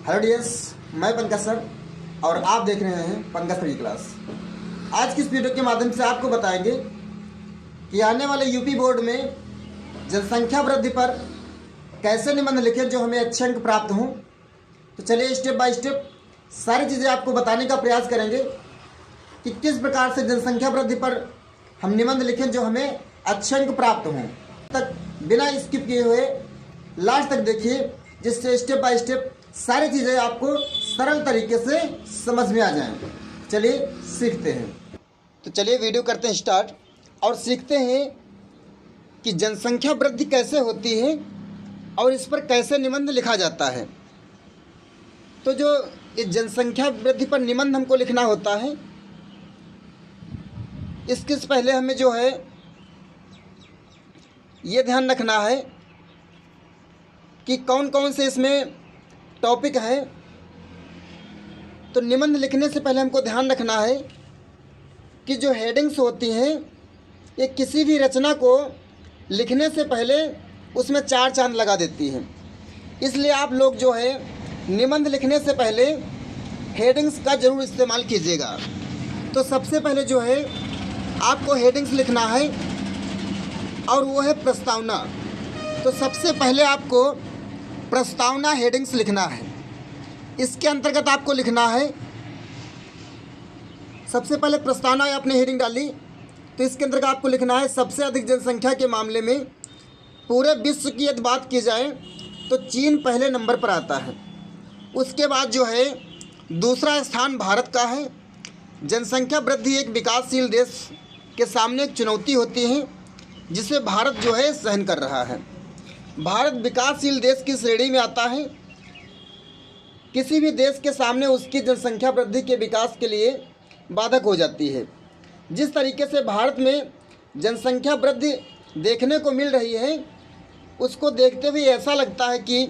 Hello dears, मैं Pankaj sir और आप देख रहे हैं पंकज सर की क्लास। आज की इस वीडियो के माध्यम से आपको बताएंगे कि आने वाले यूपी बोर्ड में जनसंख्या वृद्धि पर कैसे निबंध लिखें जो हमें अच्छे अंक प्राप्त हों। तो चलिए स्टेप बाय स्टेप सारी चीज़ें आपको बताने का प्रयास करेंगे कि किस प्रकार से जनसंख्या वृद्धि पर हम निबंध लिखें जो हमें अच्छे अंक प्राप्त हों। तक बिना स्किप किए हुए लास्ट तक देखिए, जिससे स्टेप बाय स्टेप सारी चीज़ें आपको सरल तरीके से समझ में आ जाएं। चलिए सीखते हैं। तो चलिए वीडियो करते हैं स्टार्ट और सीखते हैं कि जनसंख्या वृद्धि कैसे होती है और इस पर कैसे निबंध लिखा जाता है। तो जो इस जनसंख्या वृद्धि पर निबंध हमको लिखना होता है, इसके पहले हमें जो है ये ध्यान रखना है कि कौन कौन से इसमें टॉपिक है। तो निबंध लिखने से पहले हमको ध्यान रखना है कि जो हेडिंग्स होती हैं ये किसी भी रचना को लिखने से पहले उसमें चार चांद लगा देती हैं। इसलिए आप लोग जो है निबंध लिखने से पहले हेडिंग्स का ज़रूर इस्तेमाल कीजिएगा। तो सबसे पहले जो है आपको हेडिंग्स लिखना है और वो है प्रस्तावना। तो सबसे पहले आपको प्रस्तावना हेडिंग्स लिखना है। इसके अंतर्गत आपको लिखना है, सबसे पहले प्रस्तावना आपने हेडिंग डाली तो इसके अंतर्गत आपको लिखना है सबसे अधिक जनसंख्या के मामले में पूरे विश्व की यदि बात की जाए तो चीन पहले नंबर पर आता है। उसके बाद जो है दूसरा स्थान भारत का है। जनसंख्या वृद्धि एक विकासशील देश के सामने एक चुनौती होती है जिसे भारत जो है सहन कर रहा है। भारत विकासशील देश की श्रेणी में आता है। किसी भी देश के सामने उसकी जनसंख्या वृद्धि के विकास के लिए बाधक हो जाती है। जिस तरीके से भारत में जनसंख्या वृद्धि देखने को मिल रही है, उसको देखते हुए ऐसा लगता है कि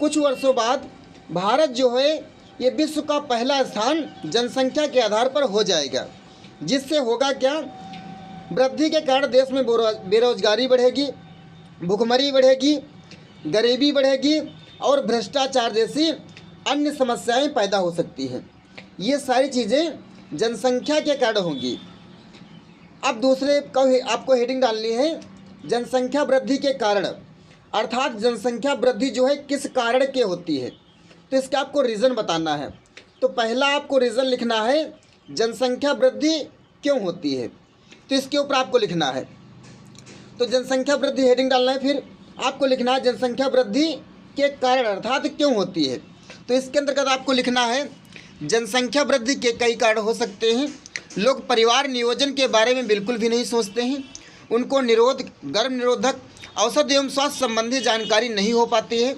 कुछ वर्षों बाद भारत जो है ये विश्व का पहला स्थान जनसंख्या के आधार पर हो जाएगा। जिससे होगा क्या, वृद्धि के कारण देश में बेरोजगारी बढ़ेगी, भुखमरी बढ़ेगी, गरीबी बढ़ेगी और भ्रष्टाचार जैसी अन्य समस्याएं पैदा हो सकती हैं। ये सारी चीज़ें जनसंख्या के कारण होंगी। अब दूसरे का आपको हेडिंग डालनी है जनसंख्या वृद्धि के कारण, अर्थात जनसंख्या वृद्धि जो है किस कारण के होती है। तो इसका आपको रीज़न बताना है। तो पहला आपको रीज़न लिखना है जनसंख्या वृद्धि क्यों होती है, तो इसके ऊपर आपको लिखना है। तो जनसंख्या वृद्धि हेडिंग डालना है, फिर आपको लिखना है जनसंख्या वृद्धि के कारण अर्थात क्यों होती है। तो इसके अंतर्गत आपको लिखना है जनसंख्या वृद्धि के कई कारण हो सकते हैं। लोग परिवार नियोजन के बारे में बिल्कुल भी नहीं सोचते हैं। उनको गर्भ निरोधक औषध एवं स्वास्थ्य संबंधी जानकारी नहीं हो पाती है।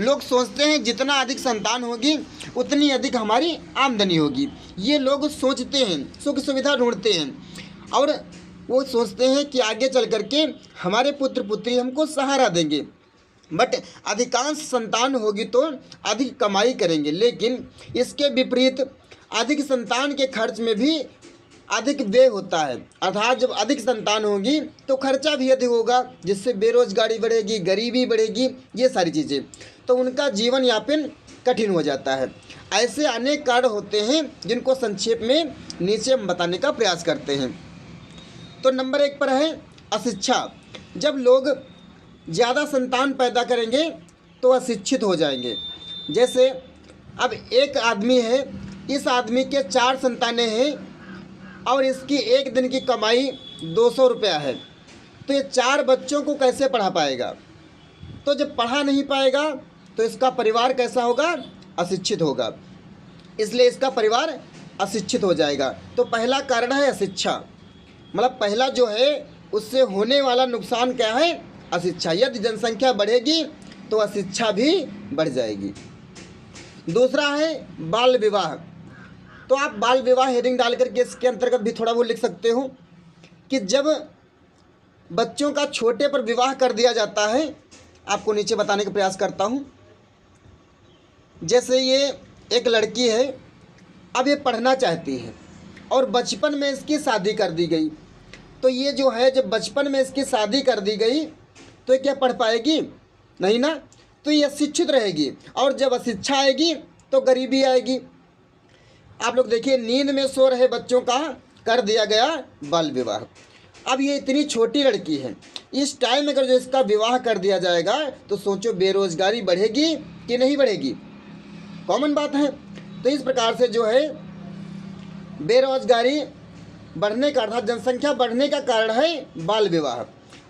लोग सोचते हैं जितना अधिक संतान होगी उतनी अधिक हमारी आमदनी होगी। ये लोग सोचते हैं, सुख सुविधा ढूंढते हैं और वो सोचते हैं कि आगे चल कर के हमारे पुत्र पुत्री हमको सहारा देंगे। बट अधिकांश संतान होगी तो अधिक कमाई करेंगे, लेकिन इसके विपरीत अधिक संतान के खर्च में भी अधिक व्यय होता है। अर्थात जब अधिक संतान होगी तो खर्चा भी अधिक होगा, जिससे बेरोजगारी बढ़ेगी, गरीबी बढ़ेगी, ये सारी चीज़ें, तो उनका जीवन यापन कठिन हो जाता है। ऐसे अनेक कारण होते हैं जिनको संक्षेप में नीचे हम बताने का प्रयास करते हैं। तो नंबर 1 पर है अशिक्षा। जब लोग ज़्यादा संतान पैदा करेंगे तो अशिक्षित हो जाएंगे। जैसे अब एक आदमी है, इस आदमी के 4 संतानें हैं और इसकी एक दिन की कमाई 200 रुपया है, तो ये 4 बच्चों को कैसे पढ़ा पाएगा। तो जब पढ़ा नहीं पाएगा तो इसका परिवार कैसा होगा, अशिक्षित होगा। इसलिए इसका परिवार अशिक्षित हो जाएगा। तो पहला कारण है अशिक्षा, मतलब पहला जो है उससे होने वाला नुकसान क्या है, अशिक्षा। यदि जनसंख्या बढ़ेगी तो अशिक्षा भी बढ़ जाएगी। दूसरा है बाल विवाह। तो आप बाल विवाह हेडिंग डाल करके इसके अंतर्गत भी थोड़ा वो लिख सकते हो कि जब बच्चों का छोटे पर विवाह कर दिया जाता है, आपको नीचे बताने का प्रयास करता हूँ। जैसे ये एक लड़की है, अब ये पढ़ना चाहती है और बचपन में इसकी शादी कर दी गई, तो ये जो है जब बचपन में इसकी शादी कर दी गई तो ये क्या पढ़ पाएगी, नहीं ना। तो ये अशिक्षित रहेगी और जब अशिक्षा आएगी तो गरीबी आएगी। आप लोग देखिए, नींद में सो रहे बच्चों का कर दिया गया बाल विवाह। अब ये इतनी छोटी लड़की है, इस टाइम अगर जो इसका विवाह कर दिया जाएगा तो सोचो बेरोजगारी बढ़ेगी कि नहीं बढ़ेगी, कॉमन बात है। तो इस प्रकार से जो है बेरोजगारी बढ़ने का अर्थात जनसंख्या बढ़ने का कारण है बाल विवाह।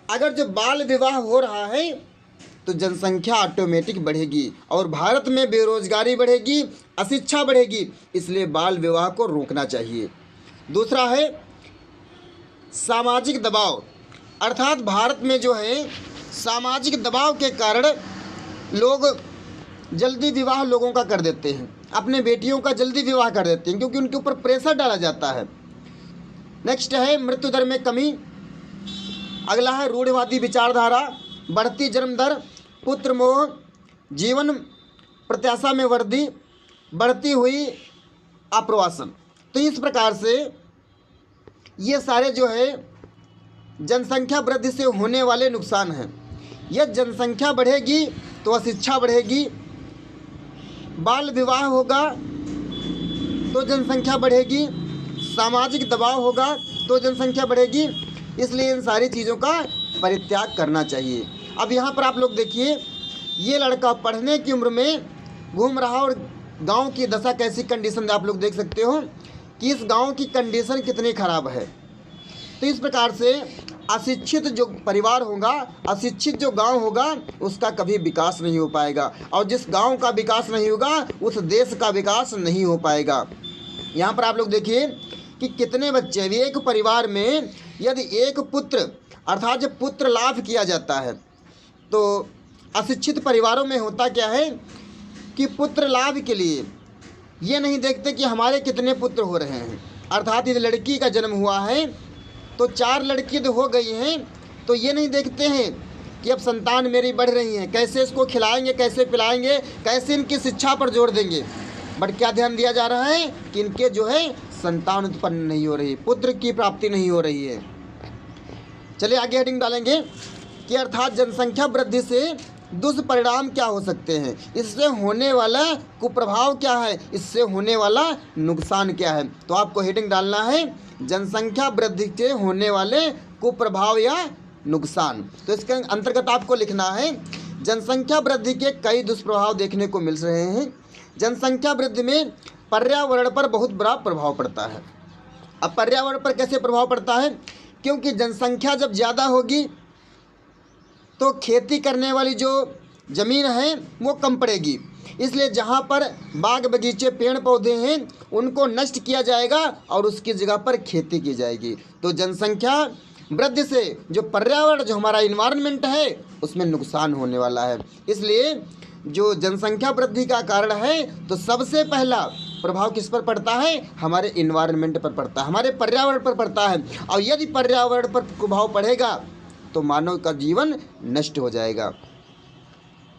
अगर जो बाल विवाह हो रहा है तो जनसंख्या ऑटोमेटिक बढ़ेगी और भारत में बेरोजगारी बढ़ेगी, अशिक्षा बढ़ेगी, इसलिए बाल विवाह को रोकना चाहिए। दूसरा है सामाजिक दबाव, अर्थात भारत में जो है सामाजिक दबाव के कारण लोग जल्दी विवाह लोगों का कर देते हैं, अपने बेटियों का जल्दी विवाह कर देते हैं क्योंकि उनके ऊपर प्रेशर डाला जाता है। नेक्स्ट है मृत्यु दर में कमी। अगला है रूढ़िवादी विचारधारा, बढ़ती जन्म दर, पुत्र मोह, जीवन प्रत्याशा में वृद्धि, बढ़ती हुई आप्रवासन। तो इस प्रकार से ये सारे जो है जनसंख्या वृद्धि से होने वाले नुकसान हैं। यह जनसंख्या बढ़ेगी तो अशिक्षा बढ़ेगी, बाल विवाह होगा तो जनसंख्या बढ़ेगी, सामाजिक दबाव होगा तो जनसंख्या बढ़ेगी, इसलिए इन सारी चीज़ों का परित्याग करना चाहिए। अब यहाँ पर आप लोग देखिए, ये लड़का पढ़ने की उम्र में घूम रहा और गांव की दशा कैसी कंडीशन, आप लोग देख सकते हो कि इस गांव की कंडीशन कितनी ख़राब है। तो इस प्रकार से अशिक्षित जो परिवार होगा, अशिक्षित जो गांव होगा, उसका कभी विकास नहीं हो पाएगा और जिस गांव का विकास नहीं होगा उस देश का विकास नहीं हो पाएगा। यहाँ पर आप लोग देखिए कि कितने बच्चे, एक परिवार में यदि एक पुत्र अर्थात जब पुत्र लाभ किया जाता है तो अशिक्षित परिवारों में होता क्या है कि पुत्र लाभ के लिए ये नहीं देखते कि हमारे कितने पुत्र हो रहे हैं, अर्थात यदि लड़की का जन्म हुआ है तो 4 लड़की तो हो गई हैं, तो ये नहीं देखते हैं कि अब संतान मेरी बढ़ रही हैं, कैसे इसको खिलाएंगे, कैसे पिलाएंगे, कैसे इनकी शिक्षा पर जोर देंगे, बट क्या ध्यान दिया जा रहा है कि इनके जो है संतान उत्पन्न नहीं हो रही, पुत्र की प्राप्ति नहीं हो रही है। चलिए आगे हेडिंग डालेंगे कि अर्थात जनसंख्या वृद्धि से दुष्परिणाम क्या हो सकते हैं, इससे होने वाला कुप्रभाव क्या है, इससे होने वाला नुकसान क्या है। तो आपको हेडिंग डालना है जनसंख्या वृद्धि से होने वाले कुप्रभाव या नुकसान। तो इसके अंतर्गत आपको लिखना है जनसंख्या वृद्धि के कई दुष्प्रभाव देखने को मिल रहे हैं। जनसंख्या वृद्धि में पर्यावरण पर बहुत बड़ा प्रभाव पड़ता है। अब पर्यावरण पर कैसे प्रभाव पड़ता है, क्योंकि जनसंख्या जब ज़्यादा होगी तो खेती करने वाली जो ज़मीन है वो कम पड़ेगी, इसलिए जहाँ पर बाग बगीचे पेड़ पौधे हैं उनको नष्ट किया जाएगा और उसकी जगह पर खेती की जाएगी। तो जनसंख्या वृद्धि से जो पर्यावरण, जो हमारा इन्वायरमेंट है, उसमें नुकसान होने वाला है। इसलिए जो जनसंख्या वृद्धि का कारण है तो सबसे पहला प्रभाव किस पर पड़ता है, हमारे इन्वायरमेंट पर पड़ता है, हमारे पर्यावरण पर पड़ता है। और यदि पर्यावरण पर प्रभाव पड़ेगा तो मानव का जीवन नष्ट हो जाएगा।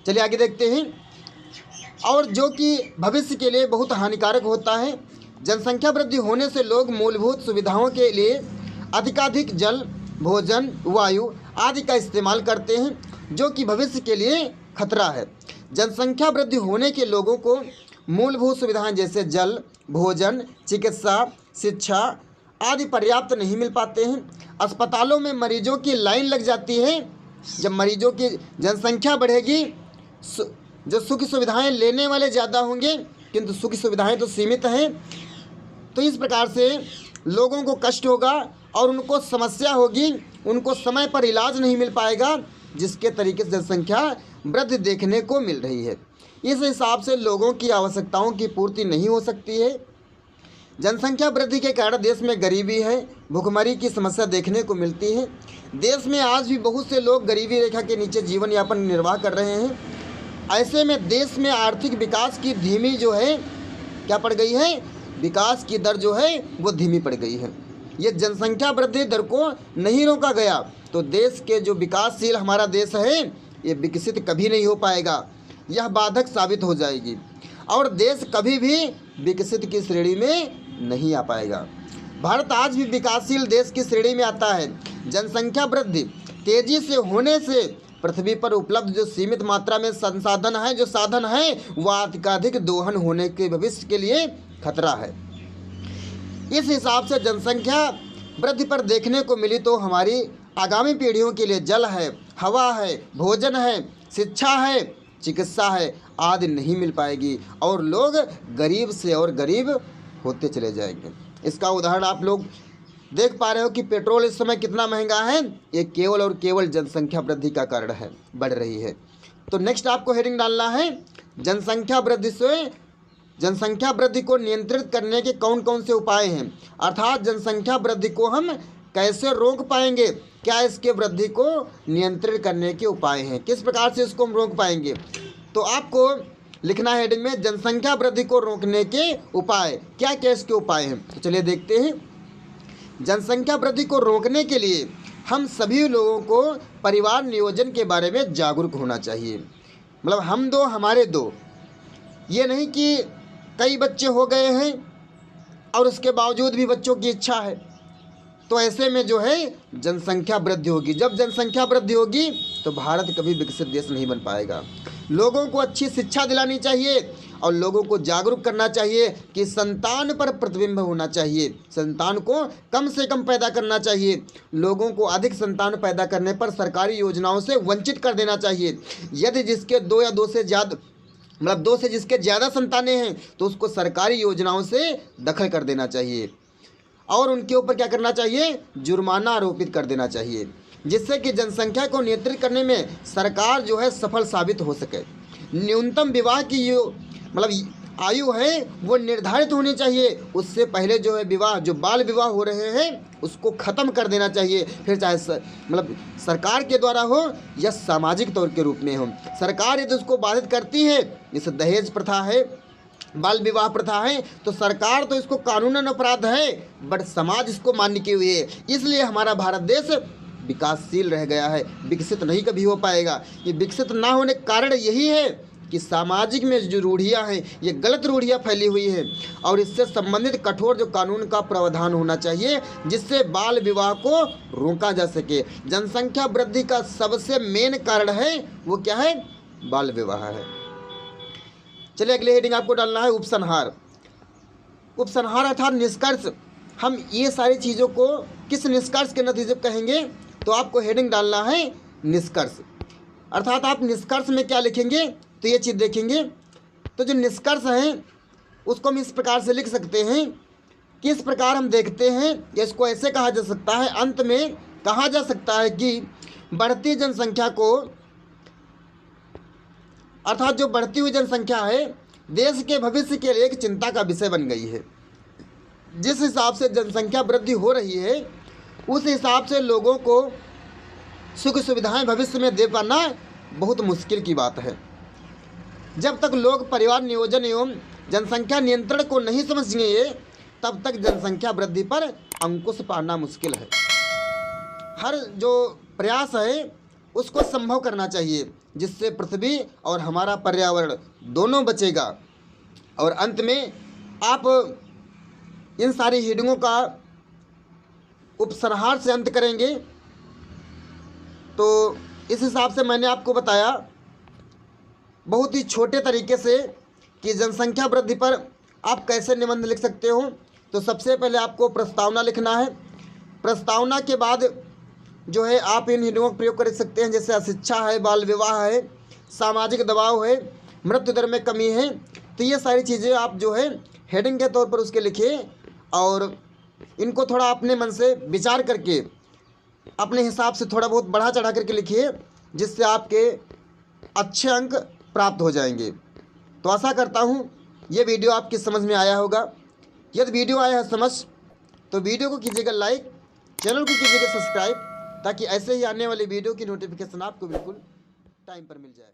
चलिए आगे देखते हैं, और जो कि भविष्य के लिए बहुत हानिकारक होता है। जनसंख्या वृद्धि होने से लोग मूलभूत सुविधाओं के लिए अधिकाधिक जल, भोजन, वायु आदि का इस्तेमाल करते हैं, जो कि भविष्य के लिए खतरा है। जनसंख्या वृद्धि होने के लोगों को मूलभूत सुविधाएं जैसे जल, भोजन, चिकित्सा, शिक्षा आदि पर्याप्त नहीं मिल पाते हैं। अस्पतालों में मरीजों की लाइन लग जाती है। जब मरीजों की जनसंख्या बढ़ेगी, जो सुख सुविधाएं लेने वाले ज़्यादा होंगे, किंतु सुख सुविधाएं तो सीमित हैं। तो इस प्रकार से लोगों को कष्ट होगा और उनको समस्या होगी, उनको समय पर इलाज नहीं मिल पाएगा, जिसके तरीके से जनसंख्या वृद्धि देखने को मिल रही है। इस हिसाब से लोगों की आवश्यकताओं की पूर्ति नहीं हो सकती है। जनसंख्या वृद्धि के कारण देश में गरीबी है, भुखमरी की समस्या देखने को मिलती है। देश में आज भी बहुत से लोग गरीबी रेखा के नीचे जीवन यापन निर्वाह कर रहे हैं। ऐसे में देश में आर्थिक विकास की धीमी जो है क्या पड़ गई है, विकास की दर जो है वो धीमी पड़ गई है। ये जनसंख्या वृद्धि दर को नहीं रोका गया तो देश के जो विकासशील हमारा देश है ये विकसित कभी नहीं हो पाएगा, यह बाधक साबित हो जाएगी और देश कभी भी विकसित की श्रेणी में नहीं आ पाएगा। भारत आज भी विकासशील देश की श्रेणी में आता है। जनसंख्या वृद्धि तेजी से होने से पृथ्वी पर उपलब्ध जो सीमित मात्रा में संसाधन है, जो साधन है, वह अत्यधिक दोहन होने के भविष्य के लिए खतरा है। इस हिसाब से जनसंख्या वृद्धि पर देखने को मिली तो हमारी आगामी पीढ़ियों के लिए जल है, हवा है, भोजन है, शिक्षा है, चिकित्सा है आदि नहीं मिल पाएगी और लोग गरीब से और गरीब होते चले जाएंगे। इसका उदाहरण आप लोग देख पा रहे हो कि पेट्रोल इस समय कितना महंगा है। ये केवल और केवल जनसंख्या वृद्धि का कारण है, बढ़ रही है। तो नेक्स्ट आपको हेडिंग डालना है, जनसंख्या वृद्धि को नियंत्रित करने के कौन कौन से उपाय हैं, अर्थात जनसंख्या वृद्धि को हम कैसे रोक पाएंगे, क्या इसके वृद्धि को नियंत्रित करने के उपाय हैं, किस प्रकार से इसको हम रोक पाएंगे। तो आपको लिखना है हेडिंग में, जनसंख्या वृद्धि को रोकने के उपाय, क्या क्या इसके उपाय हैं। तो चलिए देखते हैं। जनसंख्या वृद्धि को रोकने के लिए हम सभी लोगों को परिवार नियोजन के बारे में जागरूक होना चाहिए। मतलब हम दो हमारे दो, ये नहीं कि कई बच्चे हो गए हैं और उसके बावजूद भी बच्चों की इच्छा है, तो ऐसे में जो है जनसंख्या वृद्धि होगी। जब जनसंख्या वृद्धि होगी तो भारत कभी विकसित देश नहीं बन पाएगा। लोगों को अच्छी शिक्षा दिलानी चाहिए और लोगों को जागरूक करना चाहिए कि संतान पर प्रतिबिंब होना चाहिए, संतान को कम से कम पैदा करना चाहिए। लोगों को अधिक संतान पैदा करने पर सरकारी योजनाओं से वंचित कर देना चाहिए। यदि जिसके दो या दो से ज़्यादा, मतलब दो से जिसके ज़्यादा संतानें हैं तो उसको सरकारी योजनाओं से दखल कर देना चाहिए और उनके ऊपर क्या करना चाहिए, जुर्माना आरोपित कर देना चाहिए, जिससे कि जनसंख्या को नियंत्रित करने में सरकार जो है सफल साबित हो सके। न्यूनतम विवाह की मतलब आयु है वो निर्धारित होनी चाहिए। उससे पहले जो है विवाह, जो बाल विवाह हो रहे हैं उसको ख़त्म कर देना चाहिए। फिर चाहे मतलब सरकार के द्वारा हो या सामाजिक तौर के रूप में हो। सरकार यदि उसको बाधित करती है, जैसे दहेज प्रथा है, बाल विवाह प्रथा है, तो सरकार तो इसको कानूनन अपराध है, बट समाज इसको मान्य किए हुए है। इसलिए हमारा भारत देश विकासशील रह गया है, विकसित नहीं कभी हो पाएगा। ये विकसित ना होने का कारण यही है कि सामाजिक में जो रूढ़ियाँ हैं, ये गलत रूढ़ियाँ फैली हुई हैं और इससे संबंधित कठोर जो कानून का प्रावधान होना चाहिए जिससे बाल विवाह को रोका जा सके। जनसंख्या वृद्धि का सबसे मेन कारण है वो क्या है, बाल विवाह है। चलिए अगले हेडिंग आपको डालना है उपसंहार। उपसंहार अर्थात निष्कर्ष। हम ये सारी चीज़ों को किस निष्कर्ष के नतीजे कहेंगे, तो आपको हेडिंग डालना है निष्कर्ष। अर्थात आप निष्कर्ष में क्या लिखेंगे तो ये चीज़ देखेंगे। तो जो निष्कर्ष हैं उसको हम इस प्रकार से लिख सकते हैं, किस प्रकार हम देखते हैं, या इसको ऐसे कहा जा सकता है, अंत में कहा जा सकता है कि बढ़ती जनसंख्या को, अर्थात जो बढ़ती हुई जनसंख्या है देश के भविष्य के लिए एक चिंता का विषय बन गई है। जिस हिसाब से जनसंख्या वृद्धि हो रही है उस हिसाब से लोगों को सुख सुविधाएं भविष्य में दे पाना बहुत मुश्किल की बात है। जब तक लोग परिवार नियोजन एवं जनसंख्या नियंत्रण को नहीं समझेंगे तब तक जनसंख्या वृद्धि पर अंकुश पाना मुश्किल है। हर जो प्रयास है उसको संभव करना चाहिए जिससे पृथ्वी और हमारा पर्यावरण दोनों बचेगा। और अंत में आप इन सारी हेडिंगों का उपसंहार से अंत करेंगे। तो इस हिसाब से मैंने आपको बताया बहुत ही छोटे तरीके से कि जनसंख्या वृद्धि पर आप कैसे निबंध लिख सकते हो। तो सबसे पहले आपको प्रस्तावना लिखना है। प्रस्तावना के बाद जो है आप इन हेडिंगों का प्रयोग कर सकते हैं, जैसे अशिक्षा है, बाल विवाह है, सामाजिक दबाव है, मृत्यु दर में कमी है। तो ये सारी चीज़ें आप जो है हेडिंग के तौर पर उसके लिखिए और इनको थोड़ा अपने मन से विचार करके अपने हिसाब से थोड़ा बहुत बढ़ा चढ़ा करके लिखिए, जिससे आपके अच्छे अंक प्राप्त हो जाएंगे। तो आशा करता हूँ ये वीडियो आपकी समझ में आया होगा। यदि वीडियो आया है समझ तो वीडियो को कीजिएगा लाइक, चैनल को कीजिएगा सब्सक्राइब, ताकि ऐसे ही आने वाली वीडियो की नोटिफिकेशन आपको बिल्कुल टाइम पर मिल जाए।